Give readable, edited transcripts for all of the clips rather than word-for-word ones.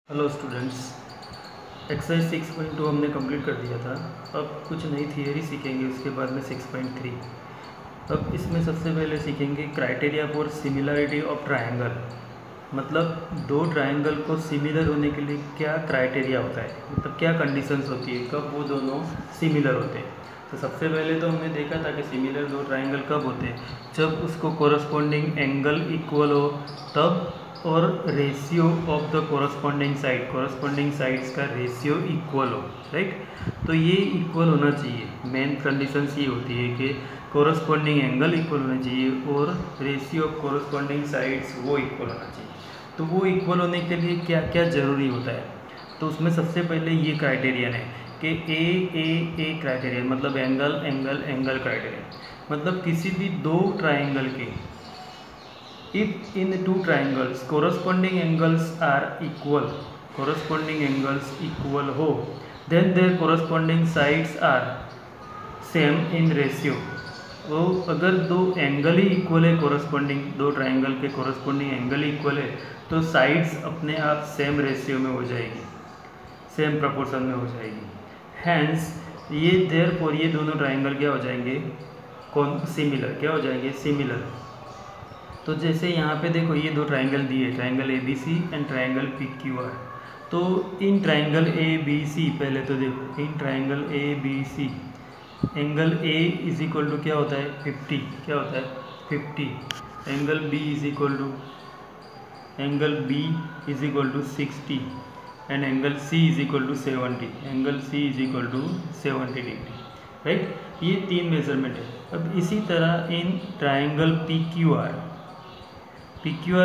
Hello students, exercise 6.2 हमने complete कर दिया था। अब कुछ नई थियरी सीखेंगे, उसके बाद में 6.3। अब इसमें सबसे पहले सीखेंगे criteria for similarity of triangle. मतलब दो ट्रायंगल को सिमिलर होने के लिए क्या क्राइटेरिया होता है, मतलब क्या कंडीशंस होती है कब वो दोनों सिमिलर होते हैं। तो सबसे पहले तो हमने देखा था कि सिमिलर दो ट्रायंगल कब होते हैं, जब उसको कोरस्पॉन्डिंग एंगल इक्वल हो तब, और ratio of the corresponding sides का रेशियो इक्वल हो, राइट। तो ये इक्वल होना चाहिए, मेन कंडीशंस ये होती है कि कोरस्पॉन्डिंग एंगल इक्वल होना चाहिए और रेशियो ऑफ कोरस्पॉन्डिंग साइड्स वो इक्वल होना चाहिए। तो वो इक्वल होने के लिए क्या क्या ज़रूरी होता है, तो उसमें सबसे पहले ये क्राइटेरियन है कि ए क्राइटेरियन, मतलब एंगल एंगल एंगल क्राइटेरियन। मतलब किसी भी दो ट्राइंगल के, if in two triangles corresponding angles are equal हो, then their corresponding sides are same in ratio। वो अगर दो एंगल ही इक्वल है, कोरस्पॉन्डिंग दो ट्राइंगल के कोरस्पॉन्डिंग एंगल ही इक्वल है, तो साइड्स अपने आप सेम रेशियो में हो जाएगी, सेम प्रपोर्शन में हो जाएगी। हैंस ये देयरफॉर ये दोनों ट्राइंगल क्या हो जाएंगे, सिमिलर, क्या हो जाएंगे, सिमिलर। तो जैसे यहाँ पे देखो ये दो ट्राइंगल दिए, triangle A B C and triangle P Q R. तो in triangle A B C, पहले तो देखो in triangle A B C, angle A is equal to क्या होता है 50, क्या होता है 50। Angle B is equal to 60 and angle C is equal to 70, angle C is equal to 70 degree, right. ये तीन मेजरमेंट है। अब इसी तरह in triangle P Q R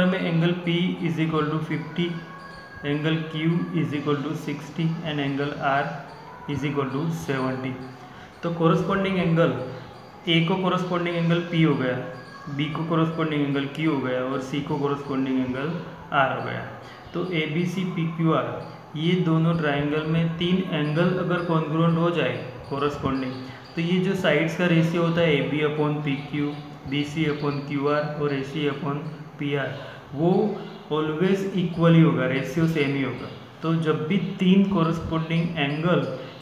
में angle P is equal to 50, angle Q is equal to 60 and angle R is equal to 70। तो corresponding angle A को corresponding angle P हो गया, B को कोरस्पॉन्डिंग एंगल Q हो गया और C को कोरस्पॉन्डिंग एंगल R हो गया। तो ABC PQR ये दोनों ट्राइंगल में तीन एंगल अगर कॉन्ग्रुएंट हो जाए कोरस्पॉन्डिंग, तो ये जो साइड्स का रेशियो होता है AB upon PQ, BC upon QR और AC अपॉन PR, वो ऑलवेज इक्वल ही होगा, रेशियो सेम ही होगा। तो जब भी तीन कोरस्पॉन्डिंग एंगल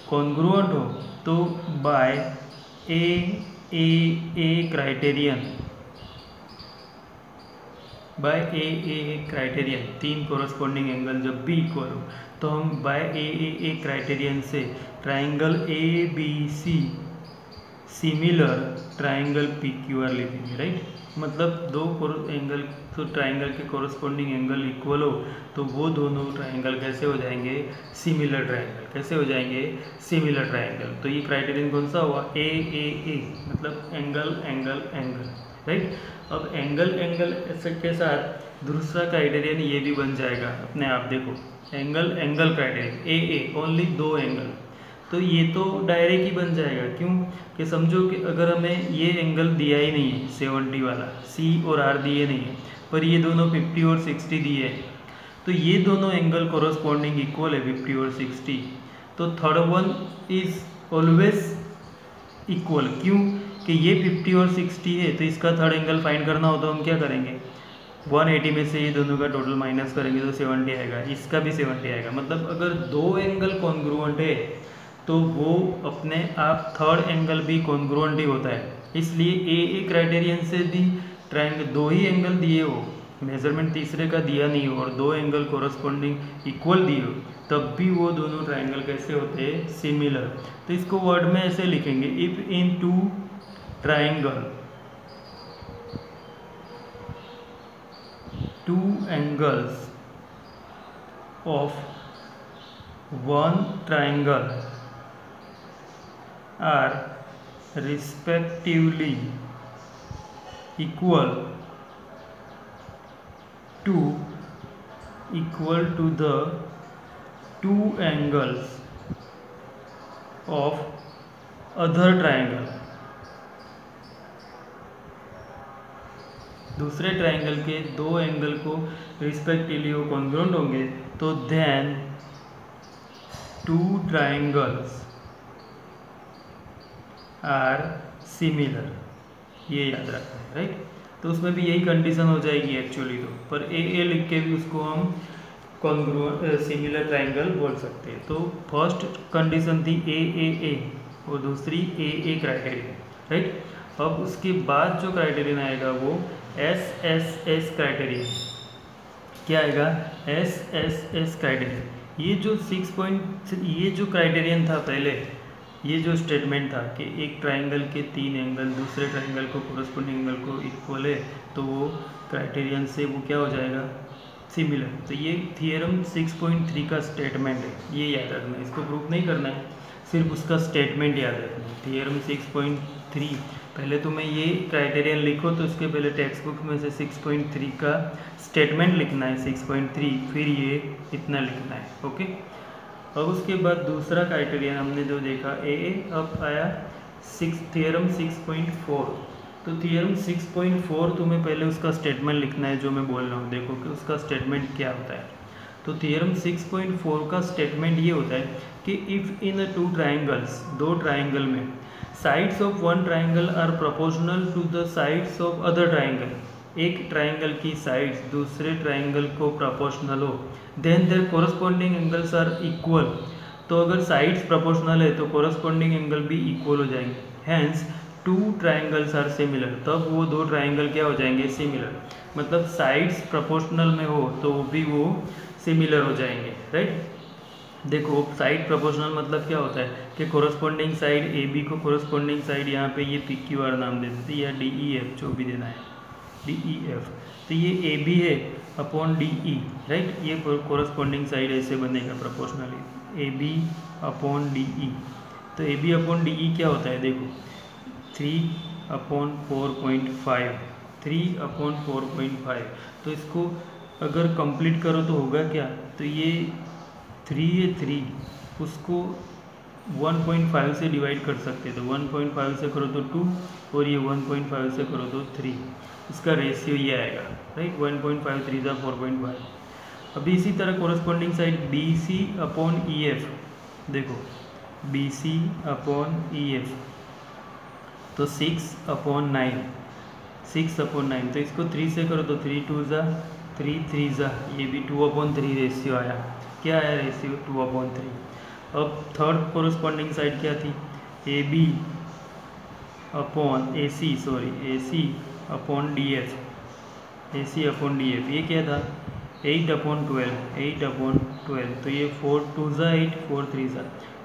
कॉन्ग्रुएंट हो तो बाय ए क्राइटेरियन, तीन कोरस्पॉन्डिंग एंगल जब भी इक्वल हो तो हम बाय ए क्राइटेरियन से triangle A B C similar triangle P Q R लिखेंगे, राइट। मतलब दो एंगल, तो ट्राइंगल के कोरस्पॉन्डिंग एंगल इक्वल हो तो वो दोनों ट्राइंगल कैसे हो जाएंगे, सिमिलर ट्राइंगल, कैसे हो जाएंगे, सिमिलर ट्राइंगल। तो ये क्राइटेरियन कौन सा हुआ, ए मतलब एंगल एंगल एंगल, राइट। अब एंगल एंगल के साथ दूसरा क्राइटेरियन ये भी बन जाएगा अपने आप, देखो angle angle criterion A only दो एंगल। तो ये तो डायरेक्ट ही बन जाएगा, क्यों कि समझो कि अगर हमें ये एंगल दिया ही नहीं है 70 वाला, C और R दिए नहीं है, पर ये दोनों 50 और 60 दिए हैं, तो ये दोनों एंगल कोरस्पॉन्डिंग इक्वल है 50 और 60। तो third one is always equal, क्यों कि ये 50 और 60 है, तो इसका थर्ड एंगल फाइंड करना हो तो हम क्या करेंगे, 180 में से ये दोनों का टोटल माइनस करेंगे तो 70 आएगा, इसका भी 70 आएगा। मतलब अगर दो एंगल कॉन्ग्रुएंट है तो वो अपने आप थर्ड एंगल भी कॉन्ग्रुएंट ही होता है। इसलिए ए क्राइटेरियन से भी ट्राइंगल दो ही एंगल दिए हो, मेजरमेंट तीसरे का दिया नहीं हो और दो एंगल कोरस्पॉन्डिंग इक्वल दिए हो, तब भी वो दोनों ट्राइंगल कैसे होते हैं, सिमिलर। तो इसको वर्ड में ऐसे लिखेंगे, if in two triangle two angles of one triangle are respectively equal to the two angles of other triangle, दूसरे ट्राइंगल के दो एंगल को रिस्पेक्टिवली वो कॉन्ग्रुएंट होंगे, तो then two triangles are similar, ये याद रखना है, राइट। तो उसमें भी यही कंडीशन हो जाएगी एक्चुअली तो, पर ए लिख के भी उसको हम सिमिलर ट्राइंगल बोल सकते हैं। तो फर्स्ट कंडीशन थी ए और दूसरी ए क्राइटेरियन, राइट। अब उसके बाद जो क्राइटेरियन आएगा वो एस क्राइटेरियन। क्या आएगा? S criterion. ये जो 6 ये जो क्राइटेरियन था पहले, ये जो स्टेटमेंट था कि एक ट्राइंगल के 3 एंगल दूसरे ट्राइंगल को कोरस्पोंडिंग एंगल को इक्वल है, तो वो क्राइटेरियन से वो क्या हो जाएगा? सिमिलर। तो ये थियरम 6.3 का स्टेटमेंट है, ये याद रखना है। इसको प्रूफ नहीं करना है, सिर्फ उसका स्टेटमेंट याद रखना है। थियरम 6.3, पहले तुम्हें ये क्राइटेरियन लिखो तो उसके पहले टेक्स्ट बुक में से 6.3 का स्टेटमेंट लिखना है 6.3, फिर ये इतना लिखना है, ओके। अब उसके बाद दूसरा क्राइटेरियन हमने जो देखा ए, अब आया थियरम 6.4। तो थियरम 6.4 तुम्हें पहले उसका स्टेटमेंट लिखना है जो मैं बोल रहा हूँ, देखो कि उसका स्टेटमेंट क्या होता है। तो थियरम 6.4 का स्टेटमेंट ये होता है कि इफ़ इन 2 ट्राइंगल्स, 2 ट्राइंगल में sides of one triangle are proportional to the sides of other triangle, एक ट्राइंगल की साइड्स दूसरे ट्राइंगल को प्रोपोर्शनल हो, then their corresponding angles are equal. तो अगर साइड्स प्रोपोर्शनल है तो कोरस्पॉन्डिंग एंगल भी इक्वल हो जाएंगे। हैंस 2 ट्राइंगल्स आर सिमिलर, तब वो 2 ट्राइंगल क्या हो जाएंगे? सिमिलर। मतलब साइड्स प्रोपोर्शनल में हो तो भी वो सिमिलर हो जाएंगे, राइट। देखो साइड प्रोपोर्शनल मतलब क्या होता है कि कोरस्पॉन्डिंग साइड ए बी को कोरस्पॉन्डिंग साइड यहाँ पे ये PQR नाम दे देते हैं, या DEF जो भी देना है, DEF। तो ये ए बी है अपॉन DE, राइट। ये कोरस्पॉन्डिंग साइड ऐसे बनेगा proportionally, A B upon DE। तो ए बी अपॉन DE क्या होता है? देखो 3/4.5, 3/4.5। तो इसको अगर कंप्लीट करो तो होगा क्या? तो ये 3 उसको 1.5 से डिवाइड कर सकते हैं, तो 1.5 से करो तो 2 और ये 1.5 से करो तो 3, इसका रेशियो ये आएगा, राइट। 1.5 3 × 4.5। अभी इसी तरह corresponding side BC upon EF, देखो BC अपॉन EF तो 6/9, 6/9। तो इसको 3 से करो तो 3 2 ज़ा 3 3 ज़ा, ये भी 2/3 रेशियो आया। क्या आया रेशियो? 2/3। अब थर्ड कोरस्पॉन्डिंग साइड क्या थी? AB upon AC, sorry AC upon DF, AC upon DF। ये क्या था? 8/12, 8/12। तो ये 4 2 ज़ा 8, 4 3 ज़ा,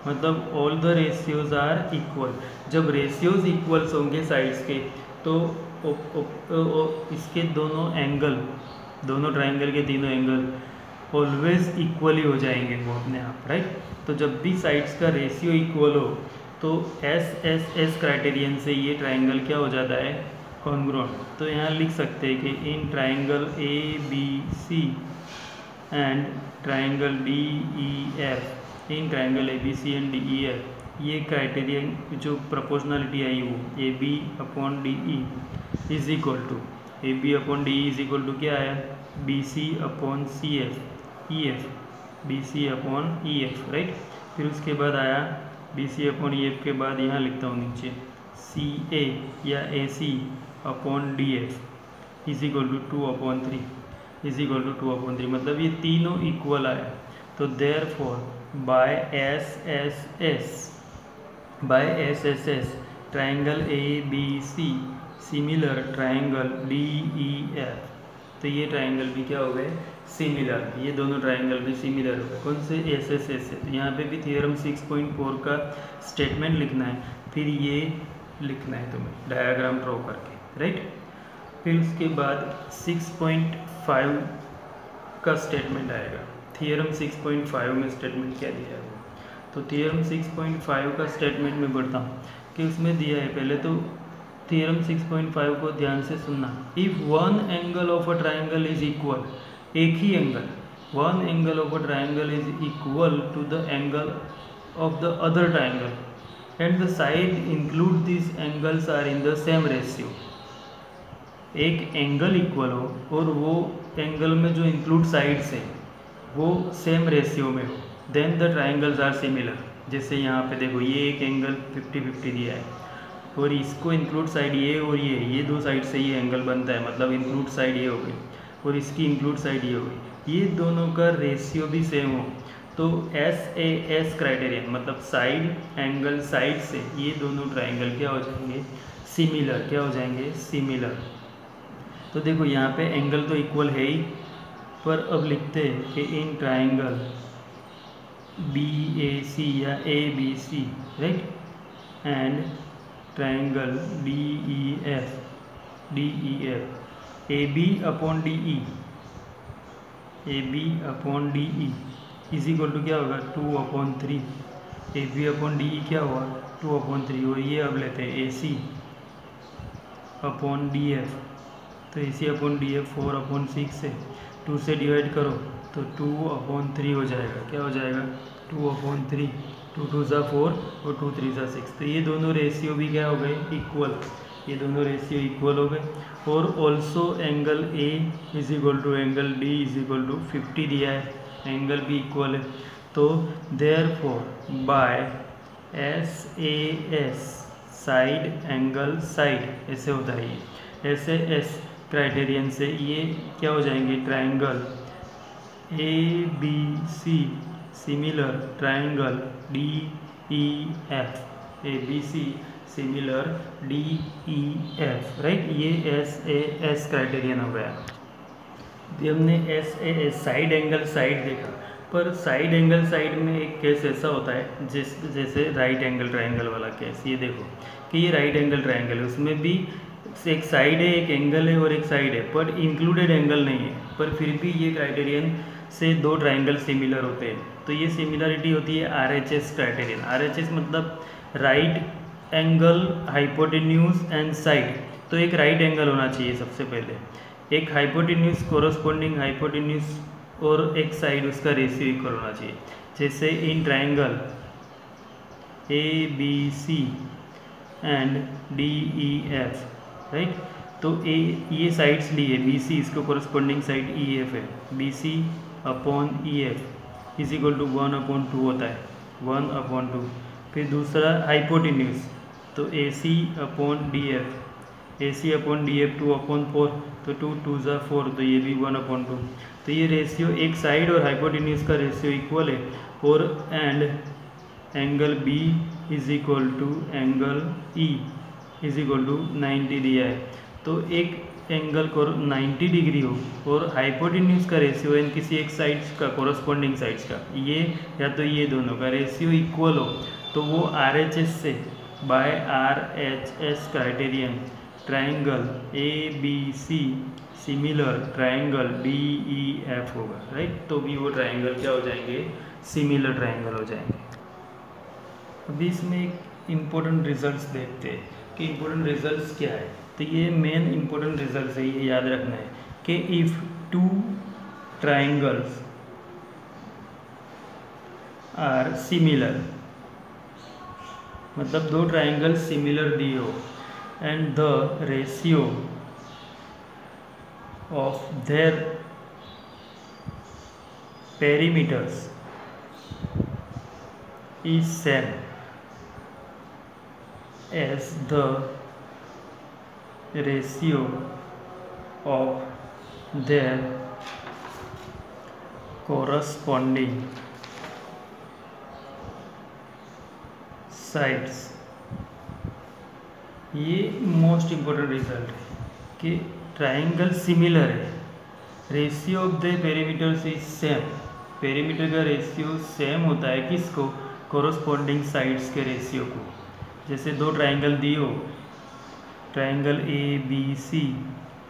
मतलब all the ratios are equal. जब रेशियोज इक्वल्स होंगे साइड्स के तो इसके दोनों एंगल, दोनों ट्राइंगल के तीनों एंगल ऑलवेज इक्वली हो जाएंगे वो अपने आप, राइट। तो जब भी साइड्स का रेशियो इक्वल हो तो एस क्राइटेरियन से ये ट्राइंगल क्या हो जाता है? कॉन्ग्रुएंट। तो यहाँ लिख सकते हैं कि in triangle ABC and triangle DEF, in triangle ABC and DEF, ये क्राइटेरियन जो प्रोपोर्शनलिटी आई वो AB/DE is equal to, AB/DE is equal to क्या आया? BC/CF, EF, BC/EF, right. फिर उसके बाद आया BC/EF के बाद यहाँ लिखता हूँ नीचे CA या AC/DF is equal to 2/3, is equal to 2/3, मतलब ये तीनों इक्वल आया। तो therefore by SSS triangle ABC similar triangle DEF, तो ये ट्राइंगल भी क्या हो गए? सिमिलर। ये दोनों ट्राइंगल भी सिमिलर हो गए। कौन से? SSS से। तो यहाँ पे भी थियरम 6.4 का स्टेटमेंट लिखना है, फिर ये लिखना है तुम्हें डायग्राम ड्रॉ करके, राइट। फिर उसके बाद 6.5 का स्टेटमेंट आएगा। थियरम 6.5 में स्टेटमेंट क्या दिया है? तो थियरम 6.5 का स्टेटमेंट में बढ़ता हूँ कि उसमें दिया है। पहले तो थियरम 6.5 को ध्यान से सुनना। If one angle of a triangle is equal, एक ही angle, one angle of a triangle is equal to the angle of the other triangle and the side include this angles are in the same ratio. एक angle इक्वल हो और वो angle में जो include sides है वो सेम रेशियो में हो, then the triangles are similar. जैसे यहाँ पे देखो ये एक एंगल 50-50 दिया है और इसको इंक्लूड साइड ये और ये दो साइड से ये एंगल बनता है, मतलब इंक्लूड साइड ये हो गई और इसकी इंक्लूड साइड ये हो गई। ये दोनों का रेशियो भी सेम हो, तो SAS क्राइटेरियन मतलब साइड एंगल साइड से ये दोनों ट्राइंगल क्या हो जाएंगे, सिमिलर। क्या हो जाएंगे, सिमिलर। तो देखो यहाँ पे एंगल तो इक्वल है ही, पर अब लिखते हैं कि इन ट्राइंगल BAC या ABC, right, and triangle DEF AB upon DE is equal to क्या होगा, 2/3। AB अपॉन DE क्या हुआ, 2/3। और ये अब लेते हैं AC अपॉन DF, तो AC अपॉन DF 4/6 है, 2 से डिवाइड करो तो 2/3 हो जाएगा। क्या हो जाएगा, 2/3। 2 2 ज़ा 4 और 2 3 ज़ा 6। तो ये दोनों रेशियो भी क्या हो गए, इक्वल। ये दोनों रेशियो इक्वल हो गए। और also angle A is equal to angle D is equal to 50 दिया है, एंगल भी इक्वल है। तो therefore by SAS side angle side, ऐसे होता है ये, SAS क्राइटेरियन से ये क्या हो जाएंगे, triangle ABC similar triangle DEF, ABC similar DEF, right. ये SAS क्राइटेरियन हो गया। अभी हमने SAS साइड एंगल साइड देखा, पर साइड एंगल साइड में एक केस ऐसा होता है जैसे राइट एंगल ट्राइंगल वाला केस। ये देखो कि ये राइट एंगल ट्राइंगल है, उसमें भी एक साइड है, एक एंगल है और एक साइड है, पर इंक्लूडेड एंगल नहीं है, पर फिर भी ये क्राइटेरियन से दो ट्राइंगल सिमिलर होते हैं। तो ये सिमिलरिटी होती है RHS क्राइटेरियन। RHS मतलब right angle hypotenuse and side. तो एक राइट एंगल होना चाहिए सबसे पहले, एक हाइपोटेन्यूज कोरस्पॉन्डिंग हाइपोटेन्यूज, और एक साइड उसका रेशियो इक्वल होना चाहिए। जैसे in triangle ABC and DEF, right. तो ये साइड्स ली है, BC इसको कोरस्पॉन्डिंग साइड EF है, BC upon EF is equal to 1/2 होता है, 1/2। फिर दूसरा हाइपोटेन्यूज, तो AC upon DF, AC upon DF 2/4, तो 2 2 ज़ा 4, तो ये भी 1/2। तो ये रेशियो एक साइड और हाइपोटेन्यूज का रेशियो इक्वल है। और and angle B is equal to angle E is equal to 90 दिया है। तो एक एंगल को 90 डिग्री हो और हाइपोटेन्यूज का रेशियो इन किसी एक साइड्स का कोरस्पॉन्डिंग साइड्स का, ये या तो ये दोनों का रेशियो इक्वल हो, तो वो RHS से by RHS criterion triangle ABC similar triangle DEF होगा, राइट। तो भी वो ट्राइंगल क्या हो जाएंगे, सिमिलर ट्राइंगल हो जाएंगे। अभी इसमें एक इम्पोर्टेंट रिजल्ट्स देखते हैं कि इम्पोर्टेंट रिजल्ट्स क्या है। तो ये मेन इम्पोर्टेंट रिजल्ट्स है, ये याद रखना है कि इफ़ 2 ट्राइंगल्स आर सिमिलर, मतलब दो ट्राइंगल सिमिलर दिए हो, and the ratio of their perimeters is same as the ratio of their corresponding sides। ये मोस्ट इम्पोर्टेंट रिजल्ट है कि ट्राइंगल सिमिलर है, ratio of the perimeters is same. Perimeter का ratio same होता है किसको, कोरस्पॉन्डिंग साइड्स के ratio को। जैसे दो ट्राइंगल दिए हो, triangle ABC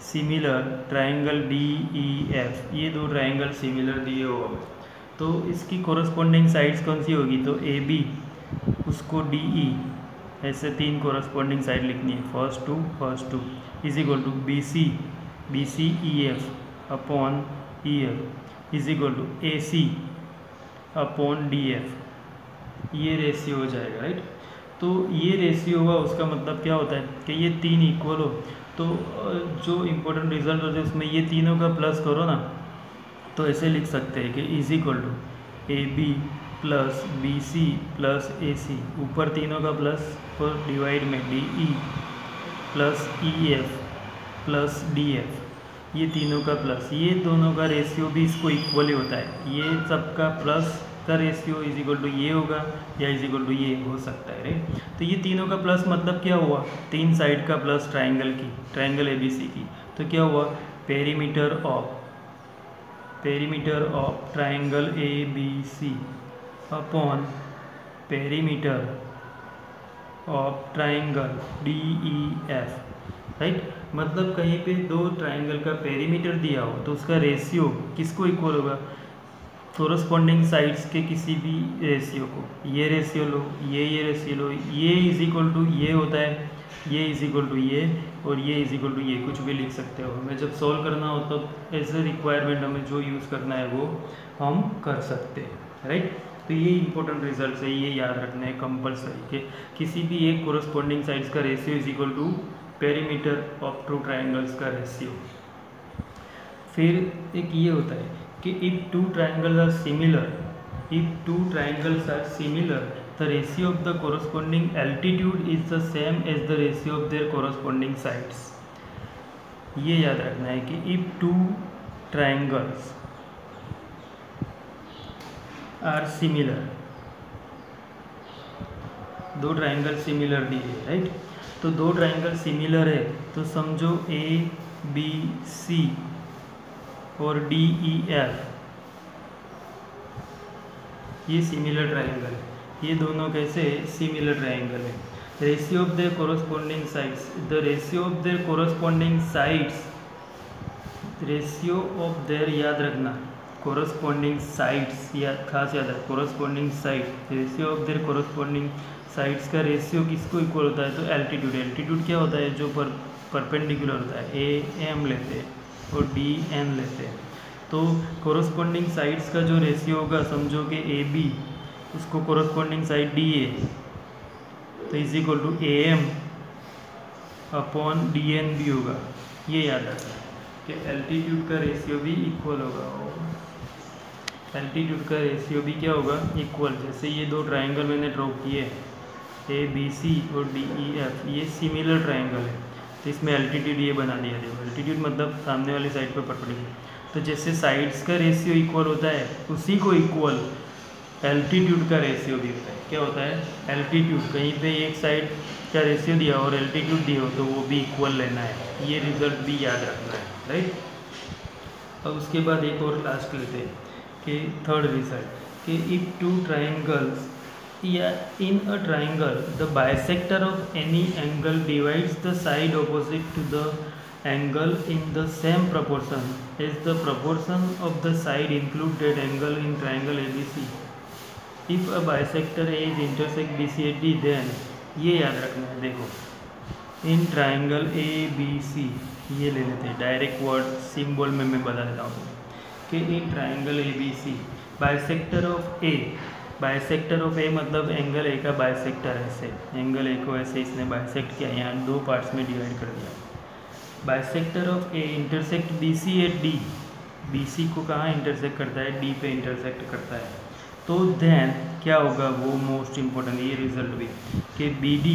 similar triangle DEF, ये दो ट्राइंगल सिमिलर दिए हो, तो इसकी कोरस्पॉन्डिंग साइड्स कौन सी होगी, तो AB उसको DE, ऐसे 3 कोरस्पॉन्डिंग साइड लिखनी है, first two is equal to BC EF upon EF is equal to AC upon DF। ये रेशियो हो जाएगा, राइट। तो ये रेशियो हुआ, उसका मतलब क्या होता है कि ये 3 इक्वल हो। तो जो इम्पोर्टेंट रिजल्ट होता है उसमें ये तीनों का प्लस करो ना, तो ऐसे लिख सकते हैं कि is equal to AB plus BC plus AC, ऊपर तीनों का प्लस और डिवाइड में DE plus EF plus DF। ये तीनों का प्लस, ये दोनों का रेशियो भी इसको इक्वल ही होता है। ये सबका प्लस का रेशियो इज इक्वल टू ये होगा या इज इक्वल टू ये हो सकता है राइट। तो ये तीनों का प्लस मतलब क्या हुआ, तीन साइड का प्लस ट्राइंगल ABC की। तो क्या हुआ, perimeter of triangle ABC upon perimeter of triangle DEF right. मतलब कहीं पे दो ट्राइंगल का पेरीमीटर दिया हो तो उसका रेशियो किसको इक्वल होगा, कोरस्पॉन्डिंग साइड्स के किसी भी रेशियो को। ये रेशियो लो, ये रेशियो लो, ये इज इक्वल टू ये होता है, ये इज इक्वल टू ये, और ये इज इक्वल टू ये, कुछ भी लिख सकते हो। हमें जब सॉल्व करना हो तो एज ए रिक्वायरमेंट हमें जो यूज़ करना है वो हम कर सकते हैं राइट। तो ये इंपॉर्टेंट रिजल्ट है, ये याद रखना है कंपल्सरी कि किसी भी एक कोरस्पॉन्डिंग साइड्स का ratio is equal to perimeter of two triangles का रेशियो। फिर एक ये होता है कि if two triangles are similar the ratio of the corresponding altitude is the same as the ratio of their corresponding sides। ये याद रखना है कि if two triangles are similar, दो ट्राइंगल सिमिलर दिए राइट। तो दो ट्राइंगल सिमिलर है तो समझो ABC और DEF ये सिमिलर ट्राइंगल है। ये दोनों कैसे सिमिलर ट्राइंगल है। Ratio of their corresponding sides, the ratio of their corresponding sides, ratio of their याद रखना, कोरस्पॉन्डिंग साइड्स या खास याद रख, corresponding side, ratio of their corresponding sides का रेशियो किसको इक्वल होता है, तो एल्टीट्यूड क्या होता है, जो परपेंडिकुलर होता है AM लेते हैं और DN लेते हैं। तो कोरस्पॉन्डिंग साइड्स का जो रेशियो होगा, समझो कि AB उसको कोरस्पॉन्डिंग साइड DA, तो is equal to AM upon DN भी होगा। ये याद रखना कि एल्टीट्यूड का रेशियो भी इक्वल होगा, एल्टीट्यूड का रेशियो भी क्या होगा, इक्वल। जैसे ये दो ट्राइंगल मैंने ड्रॉ किए ABC और DEF, ये सिमिलर ट्राइंगल है तो इसमें एल्टीट्यूड ये बना दिया। देखो एल्टीट्यूड मतलब सामने वाली साइड पर परपेंडिकुलर। तो जैसे साइड्स का रेशियो इक्वल होता है उसी को इक्वल एल्टीट्यूड का रेशियो भी होता है। क्या होता है, एल्टीट्यूड, कहीं पे एक साइड का रेशियो दिया और एल्टीट्यूड दिया हो तो वो भी इक्वल लेना है। ये रिजल्ट भी याद रखना है राइट। अब उसके बाद एक और लास्ट लेते हैं कि थर्ड रिजल्ट कि इफ टू ट्राइंगल्स या in a triangle the bisector of any angle divides the side opposite to the angle in the same proportion as the proportion of the side included angle in triangle ABC। If a bisector A is intersect BC at D, then ये याद रखना है। देखो in triangle ABC, ये ले लेते हैं direct word symbol में मैं बता देता हूँ कि in triangle ABC bisector of A मतलब एंगल A का बाइसेक्टर, ऐसे एंगल A को ऐसे इसने बाइसेक्ट किया, यहाँ दो पार्ट्स में डिवाइड कर दिया। Bisector of A intersect BC at D, BC को कहाँ इंटरसेक्ट करता है, D पे इंटरसेक्ट करता है। तो देन क्या होगा, वो मोस्ट इम्पोर्टेंट ये रिजल्ट भी कि BD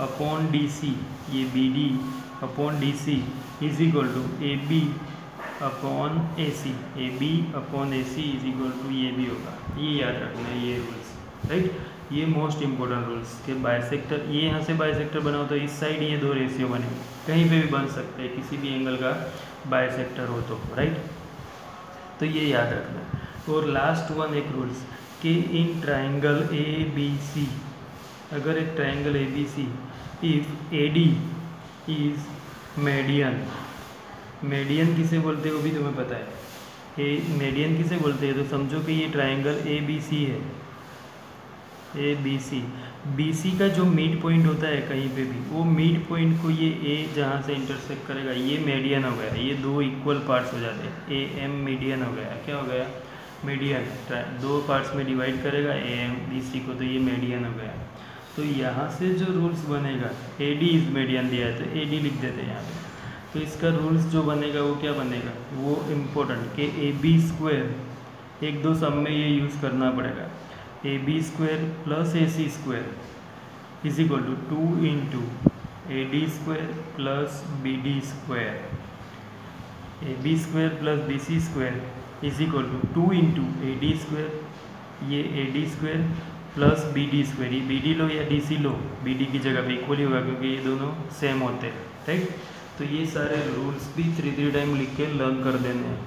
अपॉन DC, ये BD upon DC is equal to AB upon AC, AB upon AC is equal to ये भी होगा। ये याद रखना है ये रूल्स राइट। ये मोस्ट इंपॉर्टेंट रूल्स के बाइसेक्टर, ये यहाँ से बाइसेक्टर बनाओ तो इस साइड ये दो रेशियो बने, कहीं पे भी बन सकते हैं किसी भी एंगल का बाइसेक्टर हो तो राइट। तो ये याद रखना। और लास्ट वन एक रूल्स कि इन ट्राइंगल ABC, अगर एक triangle ABC if AD is median किसे बोलते हैं वो भी तुम्हें पता है। मीडियन किसे बोलते हैं, तो समझो कि ये ट्राइंगल ABC है, ABC, BC का जो मिड पॉइंट होता है कहीं पे भी, वो मिड पॉइंट को ये A जहाँ से इंटरसेक्ट करेगा ये मीडियन हो गया। ये दो इक्वल पार्ट्स हो जाते हैं, AM मीडियन हो गया। क्या हो गया, मीडियन। दो पार्ट्स में डिवाइड करेगा AM BC को, तो ये मीडियन हो गया। तो यहाँ से जो रूल्स बनेगा, AD इज मीडियन दिया है तो AD लिख देते हैं यहाँ पे। तो इसका रूल्स जो बनेगा वो क्या बनेगा, वो इम्पोर्टेंट कि AB स्क्वायर, एक दो सम में ये यूज़ करना पड़ेगा, AB square plus AC square is equal to 2 into AD square plus BD square A B square plus B C square is equal to 2 into A D square, ये A D square plus B D square, ये B D लो या D C लो, B D की जगह पे equal ही होगा क्योंकि ये दोनों सेम होते हैं, राइट। तो ये सारे रूल्स भी 3 टाइम लिख के लर्न कर देने हैं।